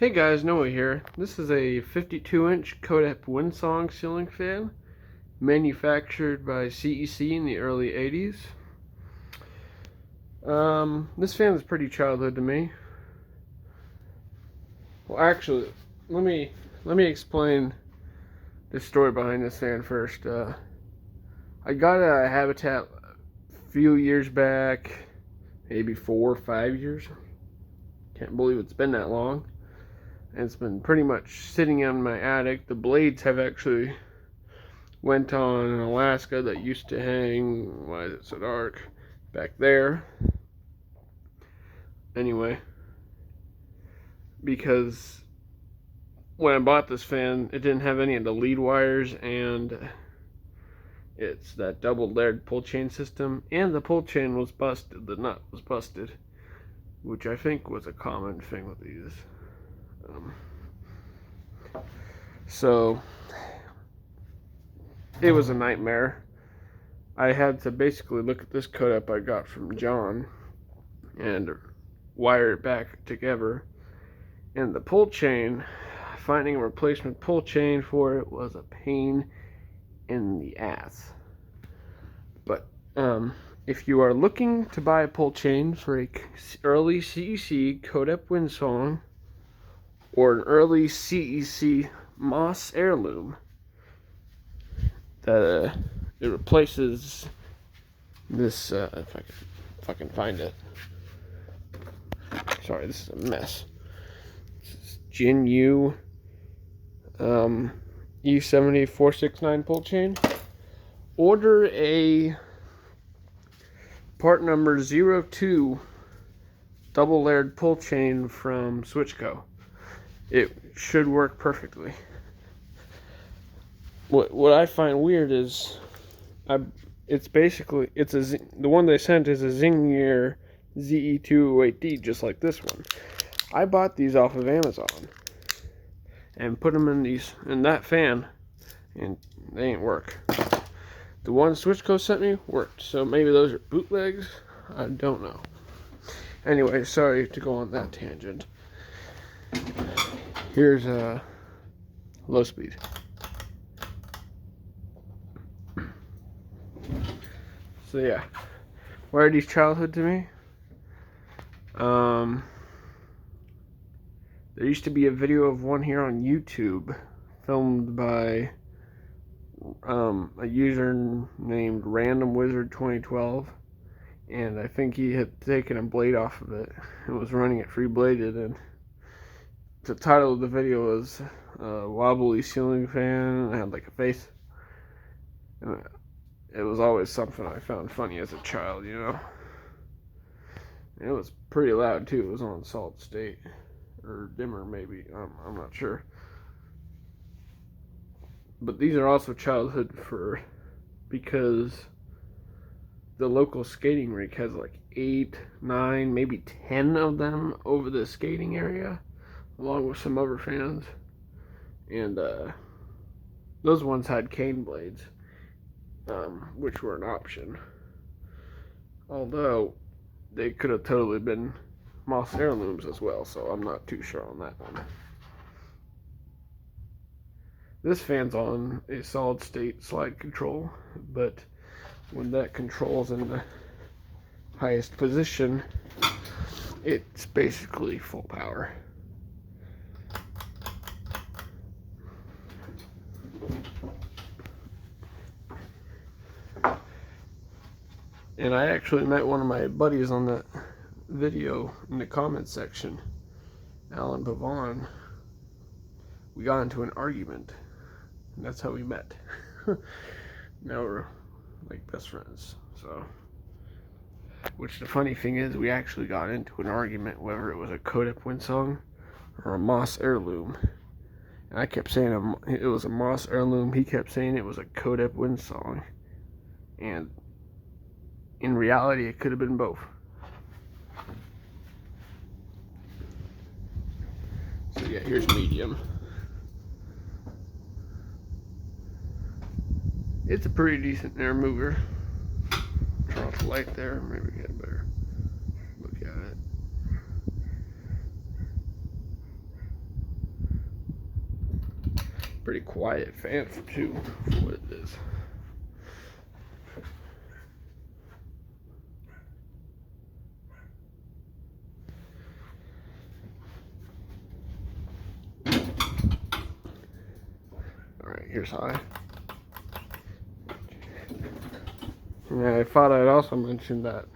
Hey guys, Noah here. This is a 52-inch Codep Windsong ceiling fan, manufactured by CEC in the early 80s. This fan is pretty childhood to me. Well, actually, let me explain the story behind this fan first. I got a Habitat a few years back, maybe 4 or 5 years. Can't believe it's been that long. And it's been pretty much sitting in my attic. The blades have actually went on in Alaska that used to hang, why is it so dark, back there. Anyway, because when I bought this fan, it didn't have any of the lead wires, and it's that double layered pull chain system, and the pull chain was busted, the nut was busted, which I think was a common thing with these. So it was a nightmare. I had to basically look at this Codep I got from John and wire it back together. And the pull chain, finding a replacement pull chain for it was a pain in the ass. But if you are looking to buy a pull chain for a early CEC Codep Windsong or an early CEC Moss Heirloom, that it replaces this, if I can find it. Sorry, this is a mess. This is Jin Yu E70469 pull chain. Order a part number 02 double layered pull chain from Switchco. It should work perfectly. What I find weird is, it's basically, the one they sent is a Zingier ZE208D, just like this one. I bought these off of Amazon and put them in that fan, and they ain't work. The one Switchco sent me worked, so maybe those are bootlegs. I don't know. Anyway, sorry to go on that tangent. Here's low speed. So yeah, why are these childhood to me? There used to be a video of one here on YouTube, filmed by a user named Random Wizard 2012, and I think he had taken a blade off of it and was running it free bladed, and the title of the video was Wobbly Ceiling Fan, and it had like a face. And it was always something I found funny as a child, you know. And it was pretty loud too. It was on solid state, or dimmer maybe. I'm not sure. But these are also childhood because the local skating rink has like 8, 9, maybe 10 of them over the skating area, along with some other fans. And those ones had cane blades, which were an option. Although they could have totally been Moss Heirlooms as well, so I'm not too sure on that one. This fan's on a solid state slide control, but when that control's in the highest position, it's basically full power. And I actually met one of my buddies on that video in the comments section, Alan Pavon. We got into an argument, and that's how we met. Now we're like best friends. So, which the funny thing is, we actually got into an argument whether it was a Codep Windsong or a Moss Heirloom. And I kept saying it was a Moss Heirloom. He kept saying it was a Codep Windsong. And in reality, it could have been both. So yeah, here's medium. It's a pretty decent air mover. Turn off the light there, maybe get a better look at it. Pretty quiet fan for what it is. Alright, here's high. Yeah, I thought I'd also mention that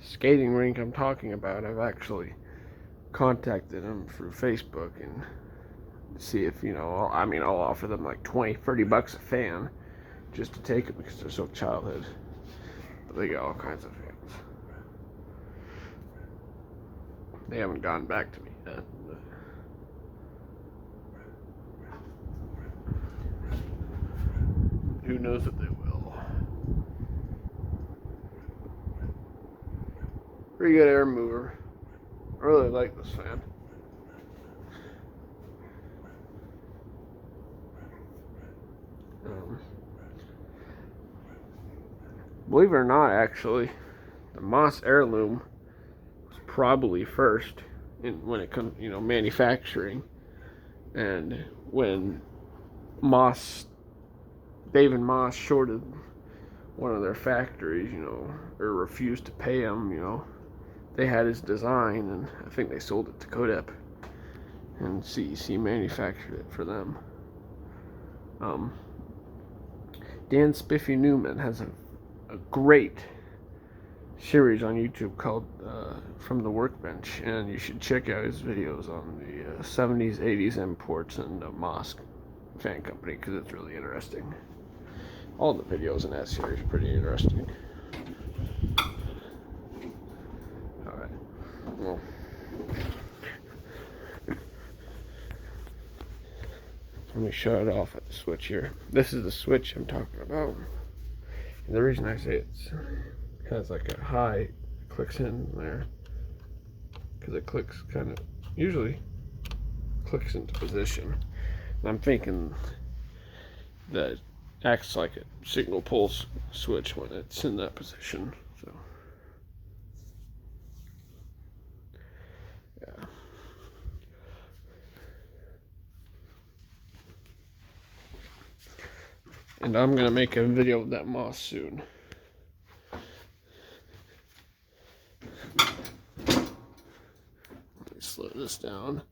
skating rink I'm talking about. I've actually contacted them through Facebook and see if, I'll offer them like 20-30 bucks a fan just to take it because they're so childhood. But they got all kinds of fans. They haven't gotten back to me yet. But who knows if they will. Pretty good air mover. I really like this fan. Believe it or not, actually, the Moss Heirloom was probably first when it comes, manufacturing. And when David Moss shorted one of their factories, or refused to pay him, they had his design, and I think they sold it to Codep, and CEC manufactured it for them. Dan Spiffy Newman has a great series on YouTube called From the Workbench, and you should check out his videos on the 70s, 80s imports and the Moss fan company, because it's really interesting. All the videos in that series are pretty interesting. Alright, well, let me shut it off at the switch here. This is the switch I'm talking about. And the reason I say it has like a high, clicks in there, because it clicks usually clicks into position. And I'm thinking that it acts like a signal pulse switch when it's in that position. So, yeah. And I'm gonna make a video of that Moss soon. Let me slow this down.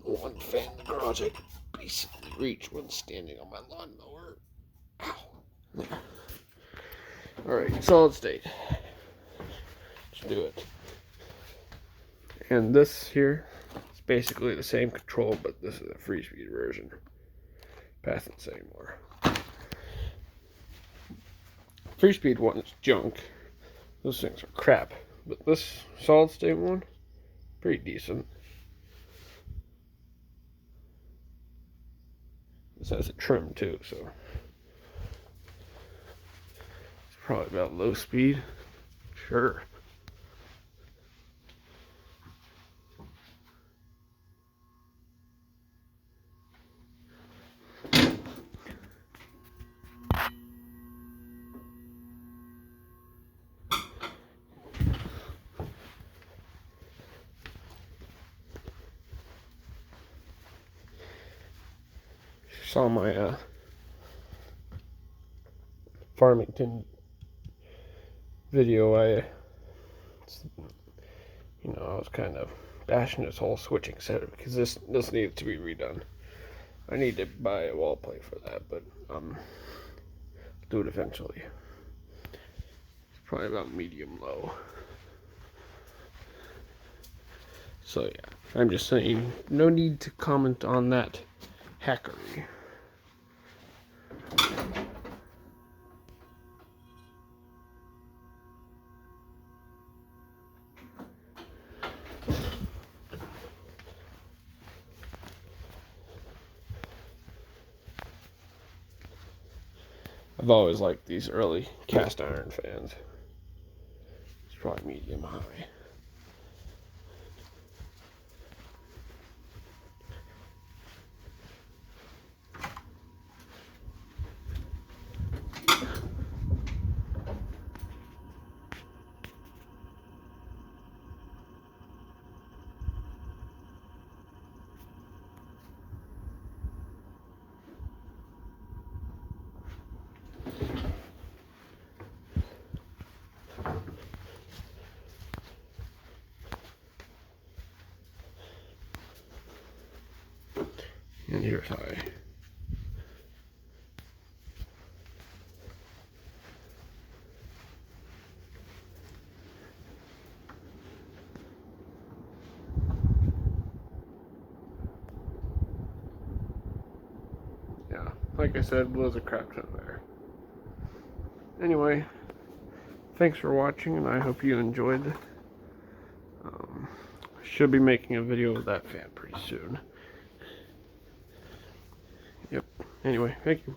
One fan in the garage I could basically reach when standing on my lawnmower. Ow. There. Alright, solid state. Let's do it. And this here is basically the same control, but this is a free speed version. Path and say more. Free speed one is junk. Those things are crap. But this solid state one, pretty decent. This has a trim too, so it's probably about low speed. Sure. Saw my Farmington video. I was kind of bashing this whole switching setup because this needs to be redone. I need to buy a wall plate for that, but I'll do it eventually. It's probably about medium low. So yeah, I'm just saying, no need to comment on that hackery. I've always liked these early cast iron fans. It's probably medium high. And here's high. Yeah, like I said, was a crap ton there. Anyway, thanks for watching, and I hope you enjoyed. Should be making a video of that fan pretty soon. Yep. Anyway, thank you.